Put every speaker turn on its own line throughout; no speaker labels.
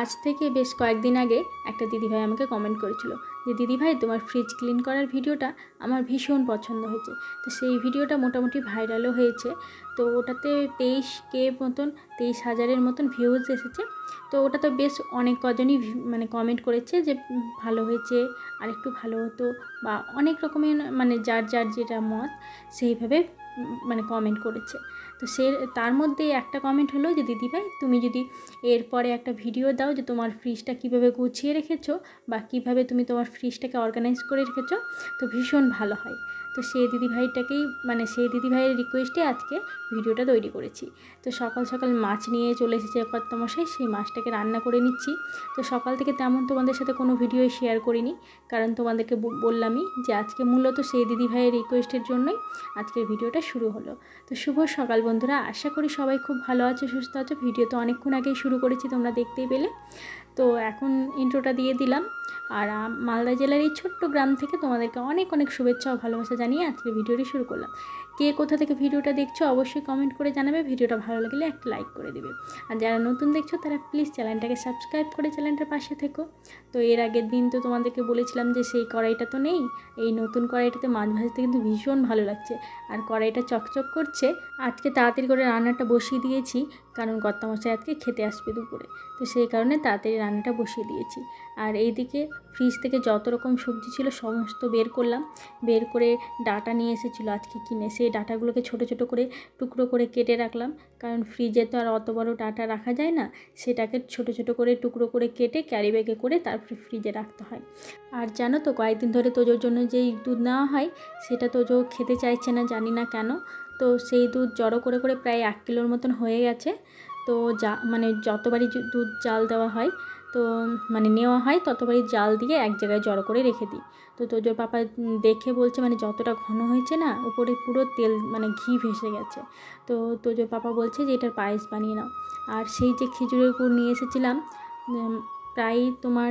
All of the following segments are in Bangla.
আজ থেকে বেশ কয়েকদিন আগে একটা দিদিভাই আমাকে কমেন্ট করেছিল যে দিদিভাই তোমার ফ্রিজ ক্লিন করার ভিডিওটা আমার ভীষণ পছন্দ হয়েছে। তো সেই ভিডিওটা মোটামুটি ভাইরালও হয়েছে। তো ওটাতে 23K মতন 23,000-এর মতন ভিউজ এসেছে। তো ওটা তো বেশ অনেক কজনই মানে কমেন্ট করেছে যে ভালো হয়েছে, আর একটু ভালো হতো, বা অনেক রকমের মানে যার যার যেটা মত সেইভাবে মানে কমেন্ট করেছে। তো তার মধ্যে একটা কমেন্ট হলো যে দিদিভাই তুমি যদি এরপরে একটা ভিডিও দাও যে তোমার ফ্রিজটা কীভাবে গুছিয়ে রেখেছো বা কীভাবে তুমি তোমার ফ্রিজটাকে অর্গানাইজ করে রেখেছো, তো ভীষণ ভালো হয়। তো সেই দিদিভাইটাকেই মানে সেই দিদিভাইয়ের রিকোয়েস্টে আজকে ভিডিওটা তৈরি করেছি। তো সকাল সকাল মাছ নিয়ে চলে এসেছে কর্তামশাই, সেই মাছটাকে রান্না করে নিচ্ছি। তো সকাল থেকে তেমন তোমাদের সাথে কোনো ভিডিও শেয়ার করিনি, কারণ তোমাদেরকে বললামই যে আজকে মূলত সেই দিদিভাইয়ের রিকোয়েস্টের জন্যই আজকের ভিডিওটা শুরু হলো। তো শুভ সকাল বন্ধুরা, আশা করি সবাই খুব ভালো আছো, সুস্থ আছো। ভিডিও তো অনেকক্ষণ আগেই শুরু করেছি, তোমরা দেখতেই পেলে। তো এখন ইন্ট্রোটা দিয়ে দিলাম। আর মালদা জেলার এই ছোট্ট গ্রাম থেকে তোমাদেরকে অনেক অনেক শুভেচ্ছা ও ভালোবাসা জানিয়ে আজকে ভিডিওটি শুরু করলাম। কে কোথা থেকে ভিডিওটা দেখছো অবশ্যই কমেন্ট করে জানাবে। ভিডিওটা ভালো লাগলে একটা লাইক করে দিবে, আর যারা নতুন দেখছো তারা প্লিজ চ্যানেলটাকে সাবস্ক্রাইব করে চ্যানেলটার পাশে থেকো। তো এর আগের দিন তো তোমাদেরকে বলেছিলাম যে সেই কড়াইটা তো নেই, এই নতুন কড়াইটাতে মাছ ভাজতে কিন্তু ভীষণ ভালো লাগছে, আর কড়াইটা চকচক করছে। আজকে তাড়াতাড়ি করে রান্নাটা বসিয়ে দিয়েছি, কারণ কর্তামশাই আজকে খেতে আসবে দুপুরে। তো সেই কারণে তাড়াতাড়ি রান্নাটা বসিয়ে দিয়েছি। আর এইদিকে ফ্রিজ থেকে যত রকম সবজি ছিল সমস্ত বের করলাম। বের করে ডাঁটা নিয়ে এসেছিলো আজকে কিনে, সেই ডাঁটাগুলোকে ছোট ছোট করে টুকরো করে কেটে রাখলাম, কারণ ফ্রিজে তো আর অত বড় ডাঁটা রাখা যায় না। সেটাকে ছোট ছোট করে টুকরো করে কেটে ক্যারি ব্যাগে করে তারপরে ফ্রিজে রাখতে হয়। আর জানো তো কয়েকদিন ধরে তোজোর জন্য যেই দুধ নেওয়া হয় সেটা তোজো খেতে চাইছে না, জানি না কেন। তো সেই দুধ জড়ো করে করে প্রায় 1 কিলোর মতন হয়ে গেছে। তো মানে যতবারই দুধ জাল দেওয়া হয় তো মানে নেওয়া হয় ততবারই জাল দিয়ে এক জায়গায় জড়ো করে রেখে দিই। তো তোজোর পাপা দেখে বলছে মানে যতটা ঘন হয়েছে না, উপরে পুরো তেল মানে ঘি ভেসে গেছে। তো তোজোর পাপা বলছে যে এটার পায়েস বানিয়ে নাও। আর সেই যে খেজুরের গুড় নিয়ে এসেছিলাম, প্রায় তোমার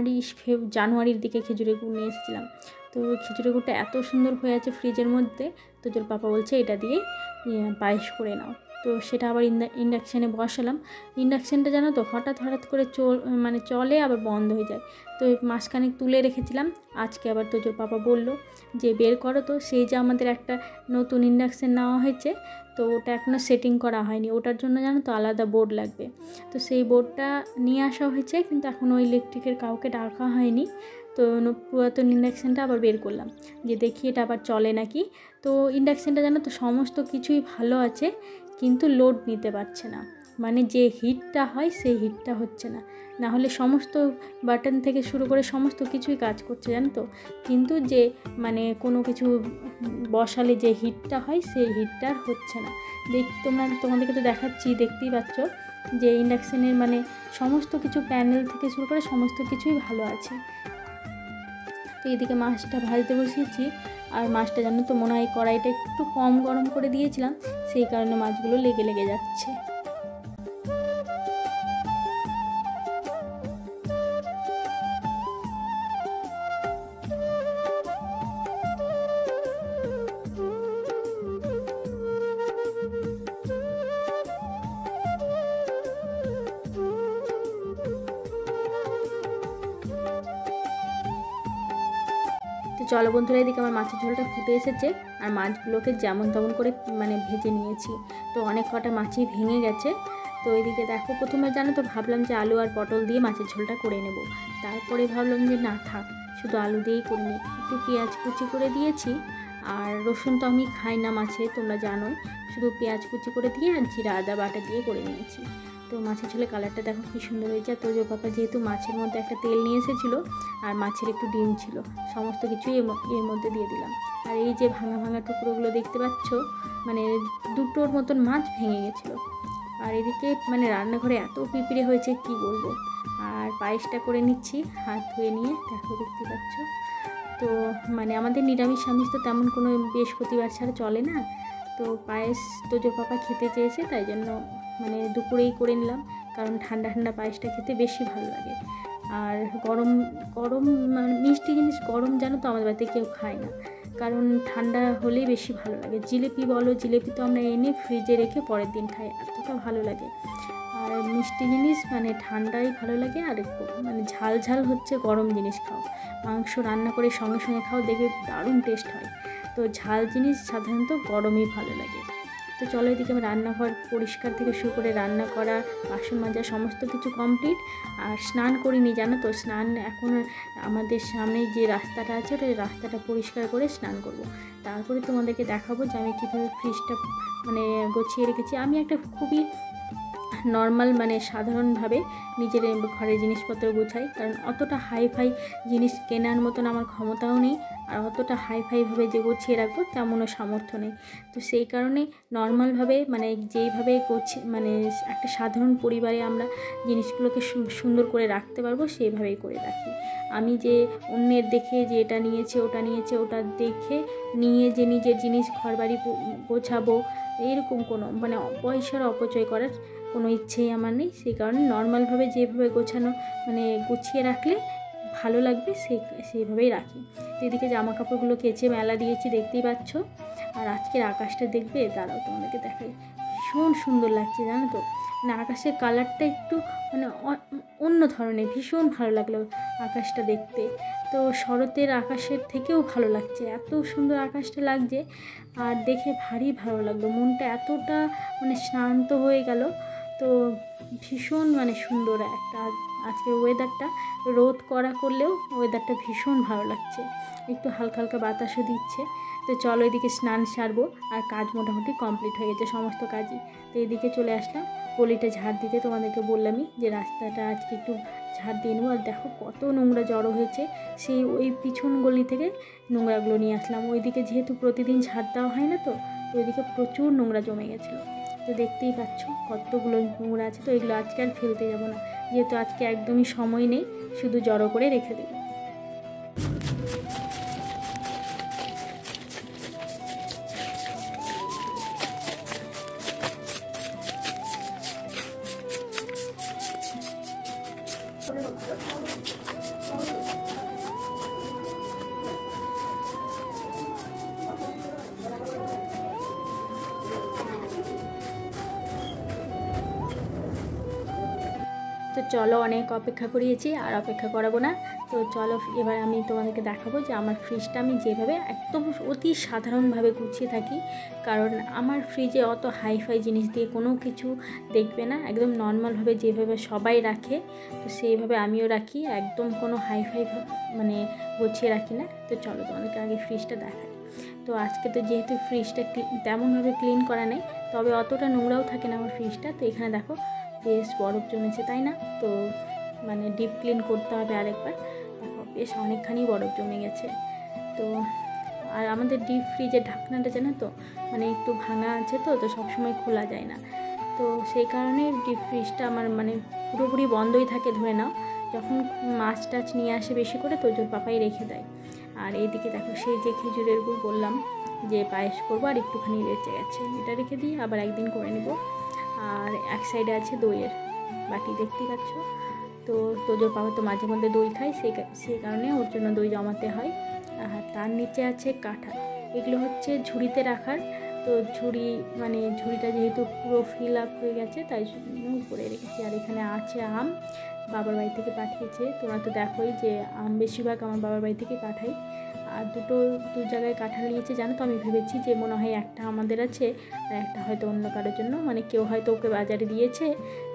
জানুয়ারির দিকে খেজুরের গুড় নিয়ে এসেছিলাম। তো খেজুরের গুড়টা এত সুন্দর হয়ে আছে ফ্রিজের মধ্যে, তোজোর পাপা বলছে এটা দিয়ে পায়েস করে নাও। তো সেটা আবার ইন্ডাকশানে বসালাম। ইন্ডাকশানটা জানো তো হঠাৎ করে মানে চলে আবার বন্ধ হয়ে যায়। তো মাসখানেক তুলে রেখেছিলাম, আজকে আবার তোজোর পাপা বলল যে বের করো। তো সেই যে আমাদের একটা নতুন ইন্ডাকশান নেওয়া হয়েছে, তো ওটা এখনও সেটিং করা হয়নি, ওটার জন্য জানো তো আলাদা বোর্ড লাগবে। তো সেই বোর্ডটা নিয়ে আসা হয়েছে, কিন্তু এখনও ইলেকট্রিকের কাউকে ডাকা হয়নি। তো পুরাতন ইন্ডাকশানটা আবার বের করলাম যে দেখি এটা আবার চলে নাকি। তো ইন্ডাকশানটা জানো তো সমস্ত কিছুই ভালো আছে, কিন্তু লোড নিতে পারছে না, মানে যে হিটটা হয় সেই হিটটা হচ্ছে না। না হলে সমস্ত বাটন থেকে শুরু করে সমস্ত কিছুই কাজ করছে জানো তো, কিন্তু যে মানে কোনো কিছু বসালে যে হিটটা হয় সেই হিটটা আর হচ্ছে না। তোমাদেরকে তো দেখাচ্ছি, দেখতেই পাচ্ছ যে ইন্ডাকশানের মানে সমস্ত কিছু প্যানেল থেকে শুরু করে সমস্ত কিছুই ভালো আছে। তো এদিকে মাছটা ভাজতে বসিয়েছি, আর মাছটা জানো তো মনে হয় কড়াইটা একটু কম গরম করে দিয়েছিলাম, সেই কারণে মাছগুলো লেগে যাচ্ছে। তো চলো বন্ধুরা, এদিকে আমার মাছের ঝোলটা ফুটে এসেছে, আর মাছগুলোকে যেমন তেমন করে মানে ভেজে নিয়েছি। তো অনেক কটা মাছই ভেঙে গেছে। তো এদিকে দেখো, প্রথমে জানো তো ভাবলাম যে আলু আর পটল দিয়ে মাছের ঝোলটা করে নেব, তারপরে ভাবলাম যে না থাক, শুধু আলু দিয়েই করে নিই। একটু পেঁয়াজ কুচি করে দিয়েছি, আর রসুন তো আমি খাই না মাছে, তোমরা জানো। শুধু পেঁয়াজ কুচি করে দিয়ে আর জিরা আদা বাটা দিয়ে করে নিয়েছি। তো মাছের ঝোলে কালারটা দেখো কী সুন্দর হয়েছে। আর তোজোর পাপা যেহেতু মাছের মধ্যে একটা তেল নিয়ে এসেছিলো, আর মাছের একটু ডিম ছিল, সমস্ত কিছুই এর মধ্যে দিয়ে দিলাম। আর এই যে ভাঙা ভাঙা টুকরোগুলো দেখতে পাচ্ছ, মানে দুটোর মতন মাছ ভেঙে গেছিলো। আর এদিকে মানে রান্নাঘরে এত পিঁপড়ে হয়েছে কি বলবো। আর পায়েসটা করে নিচ্ছি হাত ধুয়ে নিয়ে, দেখো দেখতে পাচ্ছ। তো মানে আমাদের নিরামিষ আমিষ তো তেমন কোনো বৃহস্পতিবার ছাড়া চলে না। তো পায়েস তোজোর পাপা খেতে চেয়েছে, তাই জন্য মানে দুপুরেই করে নিলাম, কারণ ঠান্ডা ঠান্ডা পায়েসটা খেতে বেশি ভালো লাগে। আর গরম গরম মানে মিষ্টি জিনিস গরম জানো তো আমাদের বাড়িতে কেউ খায় না, কারণ ঠান্ডা হলেই বেশি ভালো লাগে। জিলিপি বলো, জিলিপি তো আমরা এনে ফ্রিজে রেখে পরের দিন খাই, এতটা ভালো লাগে। আর মিষ্টি জিনিস মানে ঠান্ডাই ভালো লাগে, আর মানে ঝাল ঝাল হচ্ছে গরম জিনিস খাও। মাংস রান্না করে সঙ্গে সঙ্গে খাও, দেখবে দারুণ টেস্ট হয়। তো ঝাল জিনিস সাধারণত গরমই ভালো লাগে। তো চলো, এদিকে আমি রান্নাঘর পরিষ্কার থেকে শুরু করে রান্না করা, বাসন মাজা সমস্ত কিছু কমপ্লিট। আর স্নান করিনি, জানো তো, স্নান এখন আমাদের সামনে যে রাস্তাটা আছে ওই রাস্তাটা পরিষ্কার করে স্নান করব। তারপরে তোমাদেরকে দেখাবো যে আমি কীভাবে ফ্রিজটা মানে গুছিয়ে রেখেছি। আমি একটা খুবই নর্মাল মানে সাধারণভাবে নিজের ঘরের জিনিসপত্র গোছাই, কারণ অতটা হাইফাই জিনিস কেনার মতন আমার ক্ষমতাও নেই, আর অতটা হাইফাইভাবে যে গুছিয়ে রাখবো তেমনও সামর্থ্য নেই। তো সেই কারণে নর্মালভাবে মানে যেইভাবে মানে একটা সাধারণ পরিবারে আমরা জিনিসগুলোকে সুন্দর করে রাখতে পারবো সেইভাবেই করে রাখি। আমি যে অন্যের দেখে যে এটা নিয়েছে ওটা দেখে নিয়ে যে নিজের জিনিস ঘরবাড়ি গোছাবো এরকম কোনো মানে পয়সার অপচয় করার কোনো ইচ্ছেই আমার নেই। সেই কারণে নর্মালভাবে যেভাবে গোছানো মানে গুছিয়ে রাখলে ভালো লাগবে সেইভাবেই রাখি। তো এদিকে জামা কাপড়গুলো কেচে মেলা দিয়েছি, দেখতেই পাচ্ছ। আর আজকের আকাশটা দেখবে, দাঁড়াও তোমাদেরকে দেখাই, ভীষণ সুন্দর লাগছে জানো তো। মানে আকাশের কালারটা একটু মানে অন্য ধরনের, ভীষণ ভালো লাগলো আকাশটা দেখতে। তো শরতের আকাশের থেকেও ভালো লাগছে, এত সুন্দর আকাশটা লাগছে, আর দেখে ভারী ভালো লাগলো, মনটা এতটা মানে শান্ত হয়ে গেল। তো ভীষণ মানে সুন্দর একটা আজকের ওয়েদারটা, রোদ করা করলেও ওয়েদারটা ভীষণ ভালো লাগছে, একটু হালকা হালকা বাতাসও দিচ্ছে। তো চলো এদিকে স্নান সারবো, আর কাজ মোটামুটি কমপ্লিট হয়ে গেছে সমস্ত কাজই। তো এদিকে চলে আসলাম গলিটা ঝাড় দিতে, তোমাদেরকে বললামই যে রাস্তাটা আজকে একটু ঝাড় দিয়ে নেবো। আর দেখো কত নোংরা জড়ো হয়েছে, সেই ওই পিছন গলি থেকে নোংরাগুলো নিয়ে আসলাম। ওইদিকে যেহেতু প্রতিদিন ঝাড় দেওয়া হয় না, তো ওইদিকে প্রচুর নোংরা জমে গেছিলো। তো দেখতেই পাচ্ছ কতগুলো নোংরা আছে। তো এগুলো আজকে আর ফেলতে যাবো না, যেহেতু আজকে একদমই সময় নেই, শুধু জড়ো করে রেখে দেবো। তো চলো, অনেক অপেক্ষা করিয়েছি, আর অপেক্ষা করাবো না। তো চলো এবার আমি তোমাদেরকে দেখাবো যে আমার ফ্রিজটা আমি যেভাবে একদম অতি সাধারণভাবে গুছিয়ে থাকি, কারণ আমার ফ্রিজে অত হাইফাই জিনিস দিয়ে কোনো কিছু দেখবে না, একদম নর্মালভাবে যেভাবে সবাই রাখে তো সেইভাবে আমিও রাখি, একদম কোনো হাইফাই মানে গুছিয়ে রাখি না। তো চলো তোমাদেরকে আগে ফ্রিজটা দেখাই। তো আজকে তো যেহেতু ফ্রিজটা তেমনভাবে ক্লিন করা নেই, তবে অতটা নোংরাও থাকে না আমার ফ্রিজটা। তো এখানে দেখো বেশ বরফ জমেছে, তাই না? তো মানে ডিপ ক্লিন করতে হবে আরেকবার। দেখো বেশ অনেকখানি বরফ জমে গেছে। তো আর আমাদের ডিপ ফ্রিজের ঢাকনাটা জানো তো মানে একটু ভাঙা আছে, তো সবসময় খোলা যায় না। তো সেই কারণে ডিপ ফ্রিজটা আমার মানে পুরোপুরি বন্ধই থাকে ধরে নাও। যখন মাছ টাছ নিয়ে আসে বেশি করে, তো তোর পাপাই রেখে দেয়। আর এইদিকে দেখো সেই যে খেজুরের গুড় বললাম যে পায়েস করবো, আর একটুখানি বেঁচে গেছে, এটা রেখে দিই, আবার একদিন করে নেব। আর এক সাইডে আছে দইয়ের বাটি, দেখতেই পাচ্ছ। তো তোজোর পাপা তো মাঝে মধ্যে দই খায়, সেই কারণে ওর জন্য দই জমাতে হয়। আর তার নিচে আছে কাঁঠাল, এগুলো হচ্ছে ঝুড়িতে রাখার। তো ঝুড়িটা যেহেতু পুরো ফিল আপ হয়ে গেছে, তাই জন্য উপরে রেখেছি। আর এখানে আছে আম, বাবার বাড়ি থেকে পাঠিয়েছে। তোমরা তো দেখোই যে আম বেশিরভাগ আমার বাবার বাড়ি থেকে পাঠাই। আর দু জায়গায় কাঁঠাল নিয়েছে জানো তো। আমি ভেবেছি যে মনে হয় একটা আমাদের আছে আর একটা হয়তো অন্য কারোর জন্য, মানে কেউ হয়তো ওকে বাজারে দিয়েছে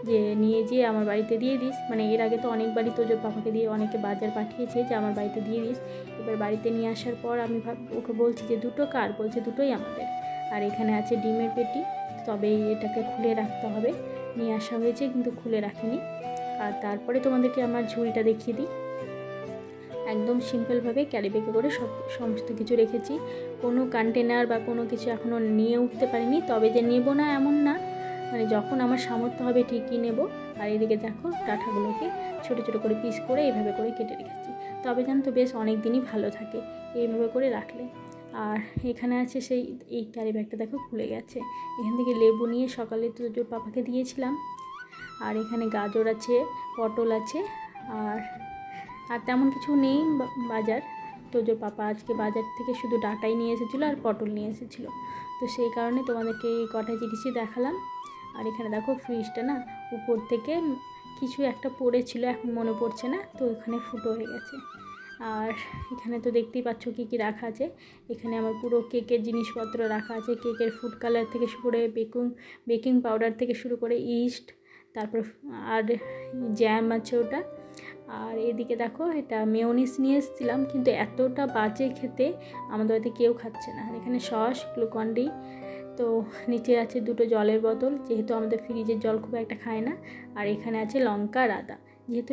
যে নিয়ে যেয়ে আমার বাড়িতে দিয়ে দিস। মানে এর আগে তো অনেকবারই তোজোর পাপাকে দিয়ে অনেকে বাজার পাঠিয়েছে যে আমার বাড়িতে দিয়ে দিস। এবার বাড়িতে নিয়ে আসার পর আমি ওকে বলছি যে দুটো কার, বলছে দুটোই আমাদের। আর এখানে আছে ডিমের পেটি, তবে এটাকে খুলে রাখতে হবে। নিয়ে আসা হয়েছে কিন্তু খুলে রাখিনি। আর তারপরে তোমাদেরকে আমার ঝুড়িটা দেখিয়ে দিই। একদম সিম্পলভাবে ক্যারিব্যাগে করে সমস্ত কিছু রেখেছি। কোনো কন্টেনার বা কোনো কিছু এখনও নিয়ে উঠতে পারিনি, তবে যে নেব না এমন না, মানে যখন আমার সামর্থ্য হবে ঠিকই নেব। আর এদিকে দেখো ডাঁটাগুলোকে ছোটো ছোটো করে পিস করে এইভাবে করে কেটে রেখেছি, তবে জানো তো বেশ অনেক দিনই ভালো থাকে এইভাবে করে রাখলে। আর এখানে আছে এই ক্যারিব্যাগটা দেখো খুলে গেছে। এখান থেকে লেবু নিয়ে সকালে তোজোর পাপাকে দিয়েছিলাম। আর এখানে গাজর আছে, পটল আছে, আর তেমন কিছু নেই বাজার। তোজোর পাপা আজকে বাজার থেকে শুধু ডাঁটাই নিয়ে এসেছিলো আর পটল নিয়ে এসেছিলো। তো সেই কারণে তোমাদেরকে এই কটা জিনিসই দেখালাম। আর এখানে দেখো ফ্রিজটা না উপর থেকে কিছু একটা পড়েছিল, এখন মনে পড়ছে না, তো এখানে ফুটো হয়ে গেছে। আর এখানে তো দেখতেই পাচ্ছ কী কী রাখা আছে। এখানে আমার পুরো কেকের জিনিসপত্র রাখা আছে, কেকের ফুড কালার থেকে শুরু করে বেকিং পাউডার থেকে শুরু করে ইস্ট, তারপর আর জ্যাম আছে ওটা। আর এদিকে দেখো এটা মেয়োনিজ নিয়ে এসেছিলাম, কিন্তু এতটা বাজে খেতে, আমাদের বাড়িতে কেউ খাচ্ছে না। আর এখানে সস, গ্লুকন-ডি, তো নিচে আছে দুটো জলের বোতল, যেহেতু আমাদের ফ্রিজের জল খুব একটা খায় না। আর এখানে আছে লঙ্কা আর আদা, যেহেতু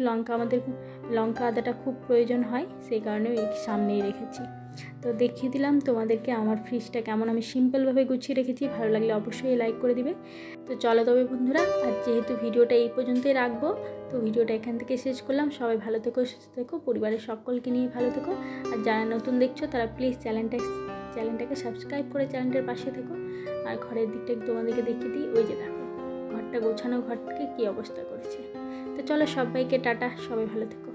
লঙ্কা আদাটা খুব প্রয়োজন হয়, সেই কারণে এই সামনেই রেখেছি। তো দেখিয়ে দিলাম তোমাদেরকে আমার ফ্রিজটা কেমন আমি সিম্পলভাবে গুছিয়ে রেখেছি। ভালো লাগলে অবশ্যই লাইক করে দিবে। তো চলো তবে বন্ধুরা, আর যেহেতু ভিডিওটা এই পর্যন্তই রাখবো, তো ভিডিওটা এখান থেকে শেষ করলাম। সবাই ভালো থেকো, সুস্থ থেকো, পরিবারের সকলকে নিয়ে ভালো থেকো। আর যারা নতুন দেখছো তারা প্লিজ চ্যানেলটাকে সাবস্ক্রাইব করে চ্যানেলটার পাশে থেকো। আর ঘরের দিকটা তোমাদেরকে দেখিয়ে দিই, ওই যে দেখো ঘরটা গোছানো, ঘরটাকে কী অবস্থা করেছে। তো চলো সবাইকে টাটা, সবাই ভালো থেকো।